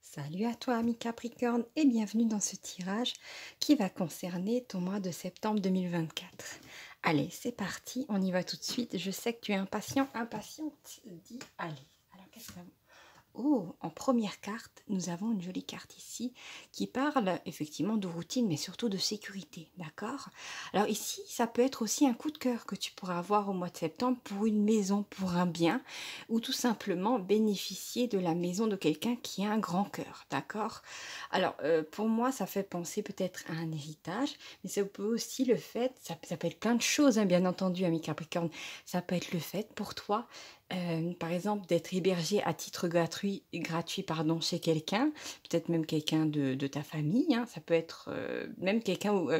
Salut à toi, ami Capricorne, et bienvenue dans ce tirage qui va concerner ton mois de septembre 2024. Allez, c'est parti, on y va tout de suite. Je sais que tu es impatient, impatiente. Dis allez. Alors, qu'est-ce que ça vaut? Oh, en première carte, nous avons une jolie carte ici qui parle effectivement de routine, mais surtout de sécurité, d'accord? Alors ici, ça peut être aussi un coup de cœur que tu pourras avoir au mois de septembre pour une maison, pour un bien, ou tout simplement bénéficier de la maison de quelqu'un qui a un grand cœur, d'accord? Alors, pour moi, ça fait penser peut-être à un héritage, mais ça peut aussi le fait, ça peut être plein de choses, hein, bien entendu, ami Capricorne. Ça peut être le fait pour toi par exemple, d'être hébergé à titre gratuit pardon, chez quelqu'un, peut-être même quelqu'un de ta famille, hein, ça peut être même quelqu'un où,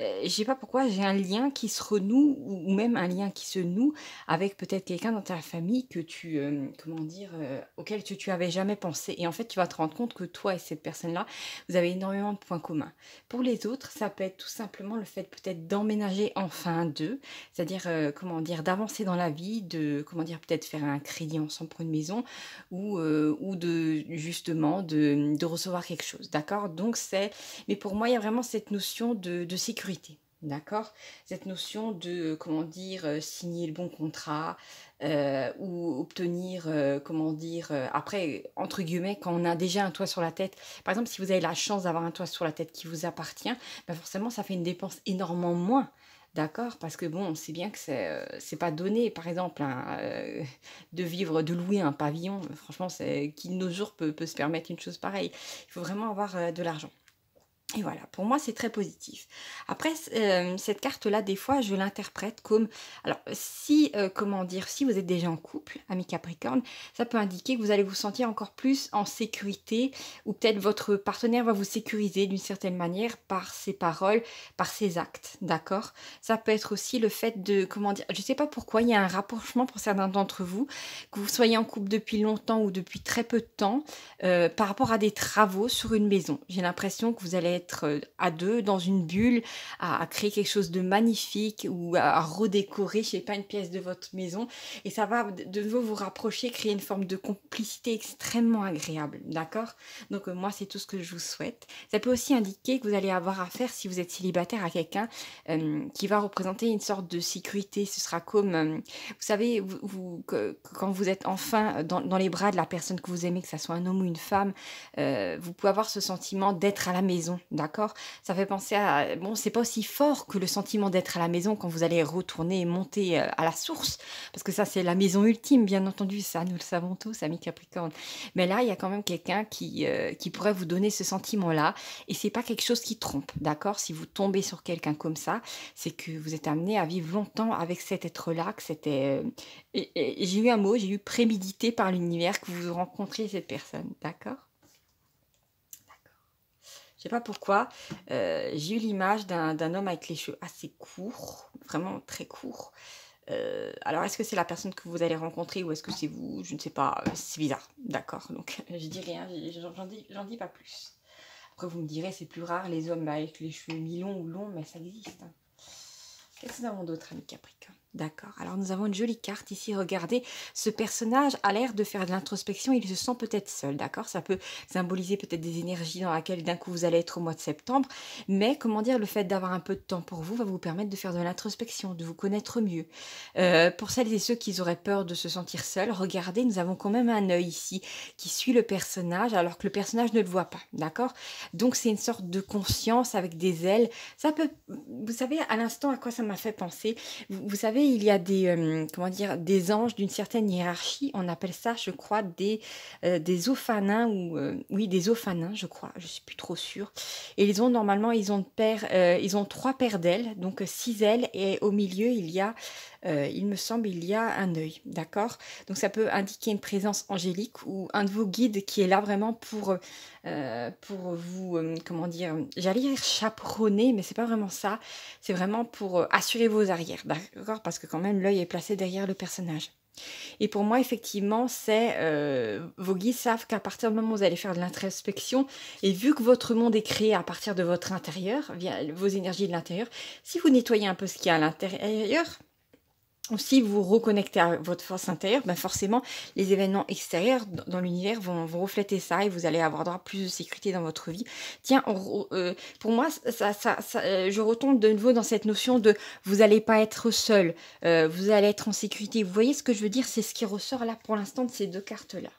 je sais pas pourquoi, j'ai un lien qui se renoue, ou même un lien qui se noue avec peut-être quelqu'un dans ta famille que tu, comment dire, auquel tu avais jamais pensé. Et en fait, tu vas te rendre compte que toi et cette personne-là, vous avez énormément de points communs. Pour les autres, ça peut être tout simplement le fait peut-être d'emménager enfin d'eux, c'est-à-dire, comment dire, d'avancer dans la vie, de, comment dire, peut-être faire un crédit ensemble pour une maison ou de justement de recevoir quelque chose, d'accord? Donc c'est mais pour moi, il y a vraiment cette notion de sécurité, d'accord? Cette notion de, comment dire, signer le bon contrat, ou obtenir, comment dire, après, entre guillemets, quand on a déjà un toit sur la tête. Par exemple, si vous avez la chance d'avoir un toit sur la tête qui vous appartient, bah, forcément, ça fait une dépense énormément moins. D'accord, parce que bon, on sait bien que c'est pas donné, par exemple, hein, de vivre, de louer un pavillon. Franchement, c'est qui de nos jours peut se permettre une chose pareille. Il faut vraiment avoir de l'argent. Et voilà, pour moi, c'est très positif. Après, cette carte-là, des fois, je l'interprète comme... Alors, si, comment dire, si vous êtes déjà en couple, ami Capricorne, ça peut indiquer que vous allez vous sentir encore plus en sécurité, ou peut-être votre partenaire va vous sécuriser d'une certaine manière par ses paroles, par ses actes, d'accord? Ça peut être aussi le fait de, comment dire, je sais pas pourquoi, il y a un rapprochement pour certains d'entre vous, que vous soyez en couple depuis longtemps ou depuis très peu de temps, par rapport à des travaux sur une maison. J'ai l'impression que vous allez être à deux dans une bulle, à créer quelque chose de magnifique ou à redécorer, je sais pas, une pièce de votre maison. Et ça va de nouveau vous rapprocher, créer une forme de complicité extrêmement agréable. D'accord? Donc moi, c'est tout ce que je vous souhaite. Ça peut aussi indiquer que vous allez avoir affaire, si vous êtes célibataire, à quelqu'un qui va représenter une sorte de sécurité. Ce sera comme, vous savez, quand vous êtes enfin dans les bras de la personne que vous aimez, que ça soit un homme ou une femme, vous pouvez avoir ce sentiment d'être à la maison, d'accord? Ça fait penser à... Bon, c'est pas aussi fort que le sentiment d'être à la maison quand vous allez retourner et monter à la source, parce que ça, c'est la maison ultime, bien entendu, ça, nous le savons tous, amis Capricorne. Mais là, il y a quand même quelqu'un qui pourrait vous donner ce sentiment-là, et c'est pas quelque chose qui trompe, d'accord? Si vous tombez sur quelqu'un comme ça, c'est que vous êtes amené à vivre longtemps avec cet être-là, que c'était... et j'ai eu un mot, j'ai eu prémédité par l'univers que vous rencontriez cette personne, d'accord? Je sais pas pourquoi, j'ai eu l'image d'un homme avec les cheveux assez courts, vraiment très courts. Alors, est-ce que c'est la personne que vous allez rencontrer ou est-ce que c'est vous? Je ne sais pas, c'est bizarre, d'accord. Donc, je dis rien, j'en dis pas plus. Après, vous me direz, c'est plus rare les hommes avec les cheveux mi-longs ou longs, mais ça existe, hein. Qu'est-ce que nous avons d'autre, ami Capricorne? D'accord, alors nous avons une jolie carte ici, regardez, ce personnage a l'air de faire de l'introspection, il se sent peut-être seul, d'accord? Ça peut symboliser peut-être des énergies dans lesquelles d'un coup vous allez être au mois de septembre, mais comment dire, le fait d'avoir un peu de temps pour vous va vous permettre de faire de l'introspection, de vous connaître mieux. Pour celles et ceux qui auraient peur de se sentir seuls, regardez, nous avons quand même un œil ici qui suit le personnage alors que le personnage ne le voit pas, d'accord? Donc c'est une sorte de conscience avec des ailes, ça peut, vous savez à l'instant à quoi ça m'a fait penser, vous savez, il y a des, comment dire, des anges d'une certaine hiérarchie. On appelle ça, je crois, des ophanins ou oui, des ophanins, je crois. Je suis plus trop sûre. Et ils ont normalement, ils ont trois paires d'ailes, donc six ailes, et au milieu, il me semble, il y a un œil, d'accord? Donc ça peut indiquer une présence angélique ou un de vos guides qui est là vraiment pour vous, comment dire, j'allais dire chaperonner, mais c'est pas vraiment ça. C'est vraiment pour assurer vos arrières, d'accord? Parce que quand même, l'œil est placé derrière le personnage. Et pour moi, effectivement, c'est vos guides savent qu'à partir du moment où vous allez faire de l'introspection, et vu que votre monde est créé à partir de votre intérieur, via vos énergies de l'intérieur, si vous nettoyez un peu ce qu'il y a à l'intérieur, si vous reconnectez à votre force intérieure, ben forcément, les événements extérieurs dans l'univers vont refléter ça et vous allez avoir droit à plus de sécurité dans votre vie. Tiens, pour moi, je retombe de nouveau dans cette notion de vous n'allez pas être seul, vous allez être en sécurité. Vous voyez ce que je veux dire? C'est ce qui ressort là pour l'instant de ces deux cartes-là.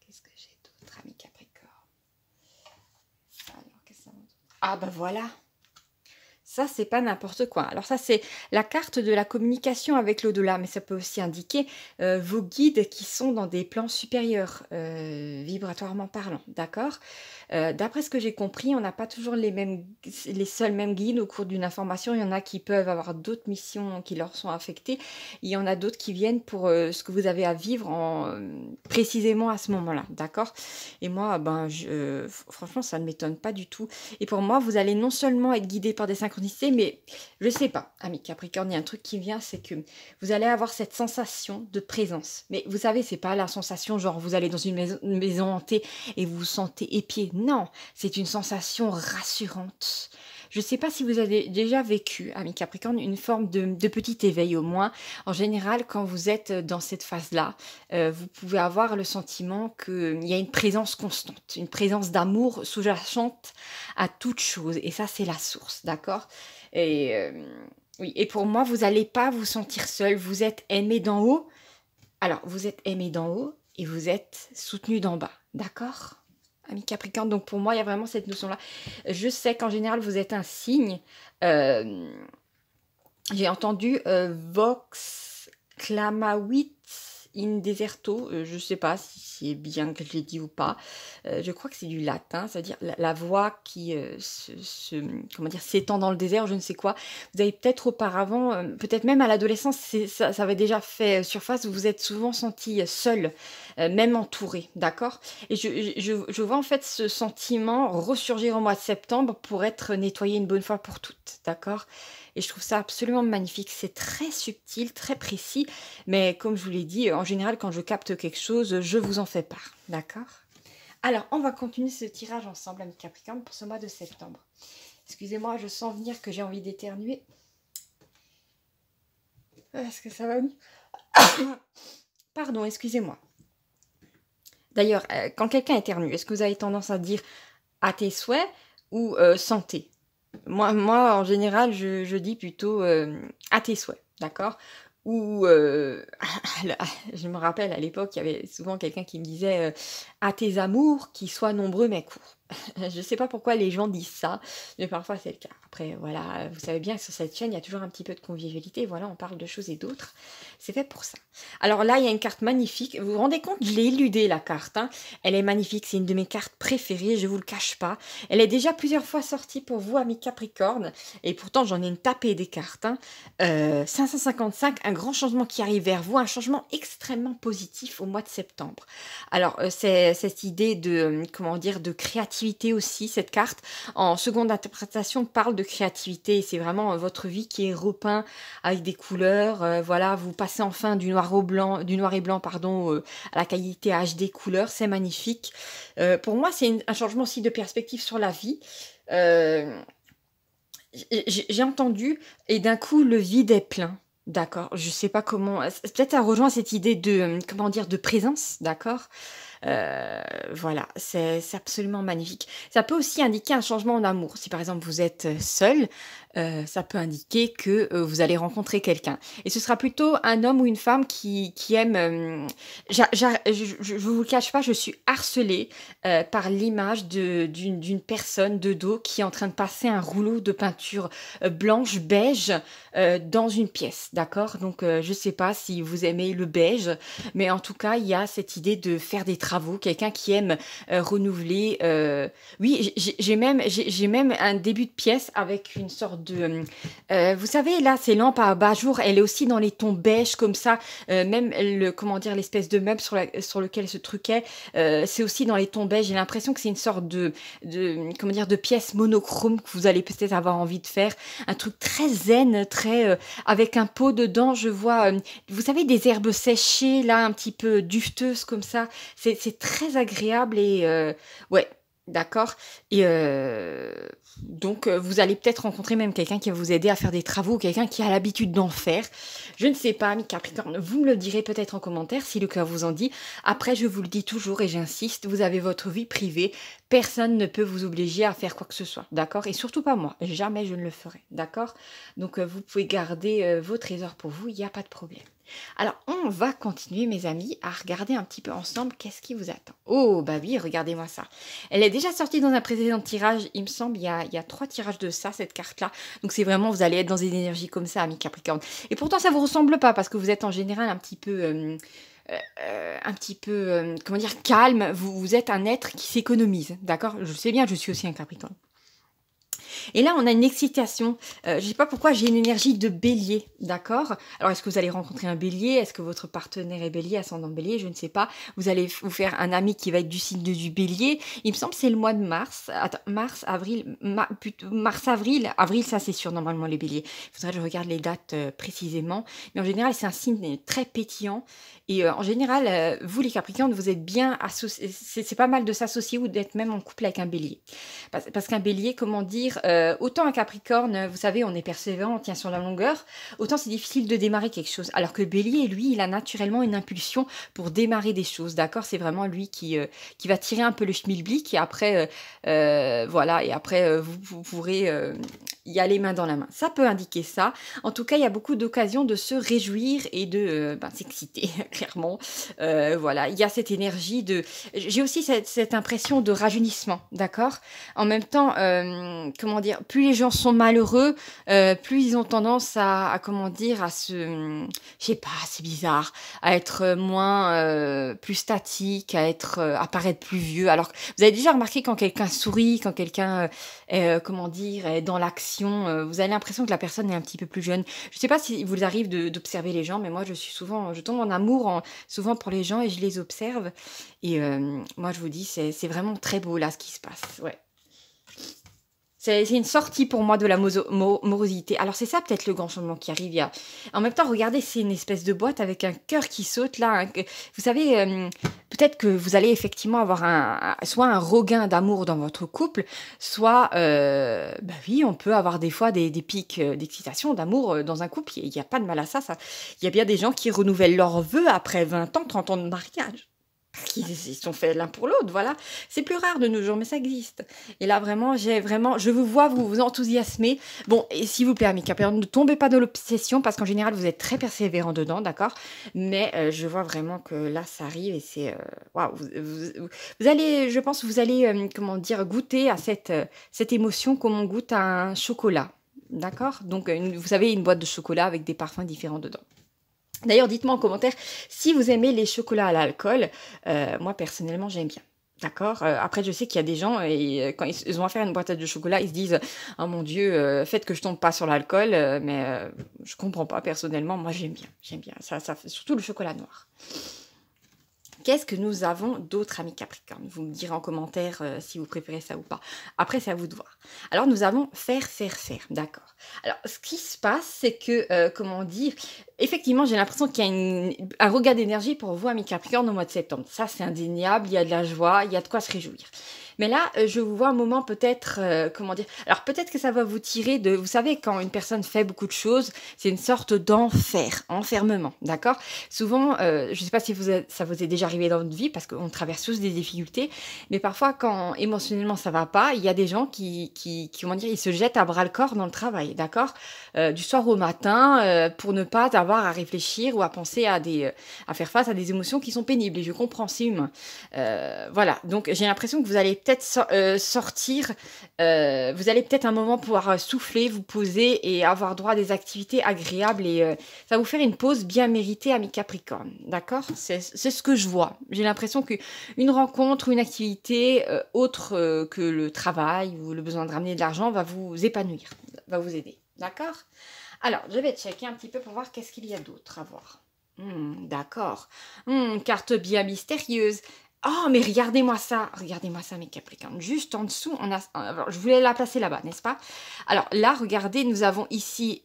Qu'est-ce que j'ai d'autre, ami Capricorne? Alors, qu'est-ce que ça montre? Ah, ben voilà! Ça, c'est pas n'importe quoi. Alors ça, c'est la carte de la communication avec l'au-delà, mais ça peut aussi indiquer vos guides qui sont dans des plans supérieurs, vibratoirement parlant, d'accord? D'après ce que j'ai compris, on n'a pas toujours les seuls mêmes guides au cours d'une information. Il y en a qui peuvent avoir d'autres missions qui leur sont affectées. Il y en a d'autres qui viennent pour ce que vous avez à vivre précisément à ce moment-là, d'accord? Et moi, franchement, ça ne m'étonne pas du tout. Et pour moi, vous allez non seulement être guidé par des synchronicités, mais je sais pas, ami Capricorne, il y a un truc qui vient, c'est que vous allez avoir cette sensation de présence. Mais vous savez, c'est pas la sensation genre vous allez dans une maison hantée et vous vous sentez épié. Non, c'est une sensation rassurante. Je sais pas si vous avez déjà vécu, ami Capricorne, une forme de petit éveil au moins. En général, quand vous êtes dans cette phase-là, vous pouvez avoir le sentiment qu'il y a une présence constante, une présence d'amour sous-jacente à toute chose. Et ça, c'est la source, d'accord? Et oui, et pour moi, vous n'allez pas vous sentir seul. Vous êtes aimé d'en haut. Alors, vous êtes aimé d'en haut et vous êtes soutenu d'en bas, d'accord? Ami Capricorne, donc pour moi, il y a vraiment cette notion-là. Je sais qu'en général, vous êtes un signe. J'ai entendu Vox Clamavit in Deserto. Je ne sais pas si c'est bien que je l'ai dit ou pas. Je crois que c'est du latin, c'est-à-dire la voix qui comment dire, s'étend dans le désert, je ne sais quoi. Vous avez peut-être auparavant, peut-être même à l'adolescence, ça avait déjà fait surface, vous vous êtes souvent senti seul, même entouré, d'accord? Et je vois en fait ce sentiment ressurgir au mois de septembre pour être nettoyé une bonne fois pour toutes, d'accord? Et je trouve ça absolument magnifique. C'est très subtil, très précis. Mais comme je vous l'ai dit, en général, quand je capte quelque chose, je vous en fais part. D'accord? Alors, on va continuer ce tirage ensemble, ami Capricorne, pour ce mois de septembre. Excusez-moi, je sens venir que j'ai envie d'éternuer. Est-ce que ça va mieux? Pardon, excusez-moi. D'ailleurs, quand quelqu'un éternue, est-ce que vous avez tendance à dire à tes souhaits ou santé? Moi, en général, je dis plutôt à tes souhaits, d'accord? Ou, je me rappelle, à l'époque, il y avait souvent quelqu'un qui me disait à tes amours, qui soient nombreux mais courts. Je ne sais pas pourquoi les gens disent ça, mais parfois c'est le cas. Après, voilà, vous savez bien que sur cette chaîne, il y a toujours un petit peu de convivialité. Voilà, on parle de choses et d'autres. C'est fait pour ça. Alors là, il y a une carte magnifique. Vous vous rendez compte, je l'ai éludée, la carte. Hein. Elle est magnifique. C'est une de mes cartes préférées. Je ne vous le cache pas. Elle est déjà plusieurs fois sortie pour vous, amis Capricorne. Et pourtant, j'en ai une tapée des cartes. Hein. 555, un grand changement qui arrive vers vous. Un changement extrêmement positif au mois de septembre. Alors, c'est cette idée de, comment dire, de créativité aussi, cette carte en seconde interprétation parle de créativité, c'est vraiment votre vie qui est repeint avec des couleurs, voilà, vous passez enfin du noir et blanc pardon, à la qualité HD couleur, c'est magnifique. Pour moi, c'est un changement aussi de perspective sur la vie. J'ai entendu et d'un coup le vide est plein. D'accord, je sais pas comment. Peut-être ça rejoint cette idée de, comment dire, de présence, d'accord. Voilà, c'est absolument magnifique. Ça peut aussi indiquer un changement en amour. Si par exemple vous êtes seul, ça peut indiquer que vous allez rencontrer quelqu'un. Et ce sera plutôt un homme ou une femme qui aime... je vous le cache pas, je suis harcelée par l'image d'une personne de dos qui est en train de passer un rouleau de peinture blanche, beige, dans une pièce, d'accord? Donc je sais pas si vous aimez le beige, mais en tout cas, il y a cette idée de faire des travaux, quelqu'un qui aime renouveler. Oui, j'ai même un début de pièce avec une sorte de... vous savez, là, ces lampes à abat-jour, elle est aussi dans les tons beige comme ça. Même, comment dire, l'espèce de meuble sur lequel ce truc est, c'est aussi dans les tons beige. J'ai l'impression que c'est une sorte comment dire, de pièce monochrome que vous allez peut-être avoir envie de faire. Un truc très zen, très... avec un pot dedans, je vois... vous savez, des herbes séchées, là, un petit peu dufteuses comme ça. C'est très agréable et... ouais. D'accord. Et donc, vous allez peut-être rencontrer même quelqu'un qui va vous aider à faire des travaux, quelqu'un qui a l'habitude d'en faire. Je ne sais pas, ami Capricorne, vous me le direz peut-être en commentaire si le cœur vous en dit. Après, je vous le dis toujours et j'insiste, vous avez votre vie privée. Personne ne peut vous obliger à faire quoi que ce soit, d'accord? Et surtout pas moi, jamais je ne le ferai, d'accord? Donc, vous pouvez garder vos trésors pour vous, il n'y a pas de problème. Alors, on va continuer, mes amis, à regarder un petit peu ensemble qu'est-ce qui vous attend. Oh, bah oui, regardez-moi ça. Elle est déjà sortie dans un précédent tirage, il me semble, il y a 3 tirages de ça, cette carte-là. Donc c'est vraiment, vous allez être dans une énergie comme ça, ami Capricorne. Et pourtant, ça vous ressemble pas, parce que vous êtes en général comment dire, calme. Vous êtes un être qui s'économise, d'accord? Je sais bien, je suis aussi un Capricorne. Et là, on a une excitation. Je ne sais pas pourquoi, j'ai une énergie de bélier, d'accord? Alors, est-ce que vous allez rencontrer un bélier? Est-ce que votre partenaire est bélier, ascendant bélier? Je ne sais pas. Vous allez vous faire un ami qui va être du signe du bélier. Il me semble que c'est le mois de mars. Attends, mars, avril, mars, avril. Avril, ça c'est sûr, normalement, les béliers. Il faudrait que je regarde les dates précisément. Mais en général, c'est un signe très pétillant. Et en général, vous les Capricornes, vous êtes bien associés. C'est pas mal de s'associer ou d'être même en couple avec un bélier. Parce qu'un bélier, comment dire, autant un Capricorne, vous savez, on est persévérant, on tient sur la longueur, autant c'est difficile de démarrer quelque chose. Alors que le bélier, lui, il a naturellement une impulsion pour démarrer des choses, d'accord? C'est vraiment lui qui va tirer un peu le schmilblick et après, voilà, et après, vous pourrez y aller main dans la main. Ça peut indiquer ça. En tout cas, il y a beaucoup d'occasions de se réjouir et de s'exciter, clairement. Voilà, il y a cette énergie de... J'ai aussi cette impression de rajeunissement, d'accord? En même temps, comment dire, plus les gens sont malheureux, plus ils ont tendance comment dire, à se... je sais pas, c'est bizarre, à être moins... plus statique, à paraître plus vieux. Alors, vous avez déjà remarqué quand quelqu'un sourit, quand quelqu'un, comment dire, est dans l'action, vous avez l'impression que la personne est un petit peu plus jeune. Je sais pas si vous arrive d'observer les gens, mais moi, je tombe en amour souvent pour les gens et je les observe. Et moi, je vous dis, c'est vraiment très beau, là, ce qui se passe. Ouais. C'est une sortie pour moi de la morosité. Alors c'est ça peut-être le grand changement qui arrive. En même temps, regardez, c'est une espèce de boîte avec un cœur qui saute là. Vous savez, peut-être que vous allez effectivement avoir soit un regain d'amour dans votre couple, soit, bah oui, on peut avoir des fois des pics d'excitation, d'amour dans un couple. Il n'y a pas de mal à ça. Il y a bien des gens qui renouvellent leurs vœux après 20 ans, 30 ans de mariage. Ils sont faits l'un pour l'autre, voilà. C'est plus rare de nos jours, mais ça existe. Et là, vraiment, je vous vois vous enthousiasmer. Bon, et s'il vous plaît, amis Capricorne, ne tombez pas dans l'obsession, parce qu'en général, vous êtes très persévérant dedans, d'accord? Mais je vois vraiment que là, ça arrive et c'est... Waouh, vous allez, je pense, vous allez, comment dire, goûter à cette émotion comme on goûte à un chocolat, d'accord? Donc, vous savez, une boîte de chocolat avec des parfums différents dedans. D'ailleurs, dites-moi en commentaire si vous aimez les chocolats à l'alcool. Moi, personnellement, j'aime bien. D'accord. Après, je sais qu'il y a des gens, et quand ils ont affaire à une boîte de chocolat, ils se disent « Oh mon Dieu, faites que je tombe pas sur l'alcool. Mais je comprends pas, personnellement. Moi, j'aime bien. J'aime bien. Ça, surtout le chocolat noir. Qu'est-ce que nous avons d'autres, amis Capricorne? Vous me direz en commentaire si vous préférez ça ou pas. Après, c'est à vous de voir. Alors, nous avons faire. D'accord. Alors, ce qui se passe, c'est que, comment dire, effectivement, j'ai l'impression qu'il y a un regain d'énergie pour vous, amis Capricorne, au mois de septembre. Ça, c'est indéniable. Il y a de la joie, il y a de quoi se réjouir. Mais là, je vous vois un moment peut-être, comment dire, alors peut-être que ça va vous tirer de, vous savez, quand une personne fait beaucoup de choses, c'est une sorte enfermement, d'accord? Souvent, je ne sais pas si ça vous est déjà arrivé dans votre vie, parce qu'on traverse tous des difficultés, mais parfois, quand émotionnellement ça va pas, il y a des gens comment dire, ils se jettent à bras-le-corps dans le travail, d'accord? Du soir au matin, pour ne pas avoir à réfléchir ou à penser à faire face à des émotions qui sont pénibles, et je comprends, c'est humain. Voilà, donc j'ai l'impression que vous allez peut-être sortir, vous allez peut-être un moment pouvoir souffler, vous poser et avoir droit à des activités agréables et ça va vous faire une pause bien méritée, amis Capricorne, d'accord? C'est ce que je vois. J'ai l'impression qu'une rencontre ou une activité autre que le travail ou le besoin de ramener de l'argent va vous épanouir, va vous aider, d'accord? Alors, je vais checker un petit peu pour voir qu'est-ce qu'il y a d'autre à voir. D'accord. Carte bien mystérieuse. Oh, mais regardez-moi ça, mes Capricornes. Juste en dessous, alors, je voulais la placer là-bas, n'est-ce pas? Alors là, regardez, nous avons ici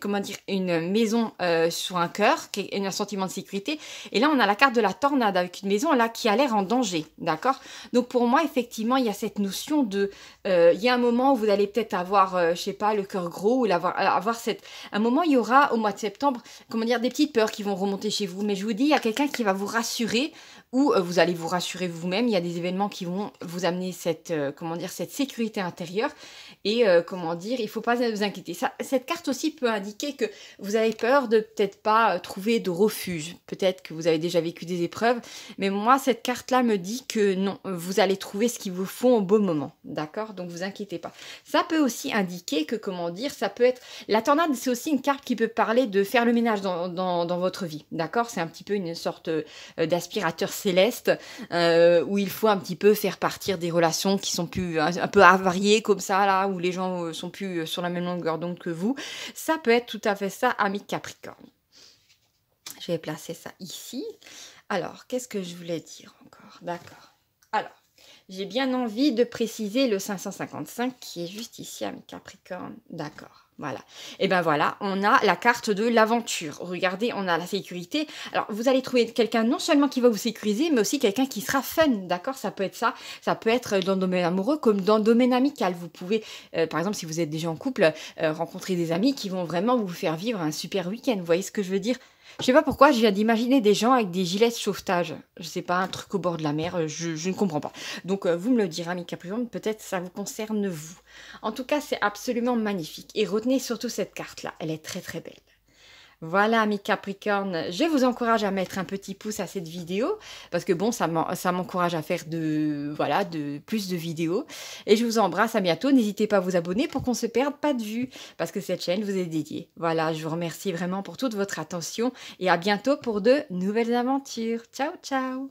comment dire, une maison sur un cœur, qui est un sentiment de sécurité. Et là, on a la carte de la tornade avec une maison là qui a l'air en danger, d'accord? Donc pour moi, effectivement, il y a cette notion de, il y a un moment où vous allez peut-être avoir, je sais pas, le cœur gros, ou un moment, il y aura au mois de septembre, comment dire, des petites peurs qui vont remonter chez vous. Mais je vous dis, il y a quelqu'un qui va vous rassurer ou vous allez vous rassurer vous-même. Il y a des événements qui vont vous amener cette, comment dire, cette sécurité intérieure. Et comment dire, il ne faut pas vous inquiéter. Cette carte aussi peut indiquer que vous avez peur de peut-être pas trouver de refuge. Peut-être que vous avez déjà vécu des épreuves. Mais moi, cette carte-là me dit que non, vous allez trouver ce qu'il vous faut au bon moment. D'accord? Donc, vous inquiétez pas. Ça peut aussi indiquer que, comment dire, ça peut être... La tornade, c'est aussi une carte qui peut parler de faire le ménage dans votre vie. D'accord? C'est un petit peu une sorte d'aspirateur céleste où il faut un petit peu faire partir des relations qui sont plus un peu avariées comme ça, là, où les gens sont plus sur la même longueur d'onde que vous. Ça peut être tout à fait ça, ami Capricorne. Je vais placer ça ici. Alors, qu'est-ce que je voulais dire encore? D'accord. Alors, j'ai bien envie de préciser le 555 qui est juste ici, ami Capricorne. D'accord. Voilà. Et ben voilà, on a la carte de l'aventure. Regardez, on a la sécurité. Alors, vous allez trouver quelqu'un non seulement qui va vous sécuriser, mais aussi quelqu'un qui sera fun, d'accord? Ça peut être ça. Ça peut être dans le domaine amoureux comme dans le domaine amical. Vous pouvez, par exemple, si vous êtes déjà en couple, rencontrer des amis qui vont vraiment vous faire vivre un super week-end. Vous voyez ce que je veux dire? Je sais pas pourquoi, je viens d'imaginer des gens avec des gilets de sauvetage. Je sais pas, un truc au bord de la mer, je ne comprends pas. Donc, vous me le direz, ami Capricorne, peut-être ça vous concerne vous. En tout cas, c'est absolument magnifique. Et retenez surtout cette carte-là, elle est très très belle. Voilà, mes Capricornes, je vous encourage à mettre un petit pouce à cette vidéo, parce que bon, ça m'encourage à faire plus de vidéos. Et je vous embrasse, à bientôt. N'hésitez pas à vous abonner pour qu'on ne se perde pas de vue, parce que cette chaîne vous est dédiée. Voilà, je vous remercie vraiment pour toute votre attention, et à bientôt pour de nouvelles aventures. Ciao, ciao!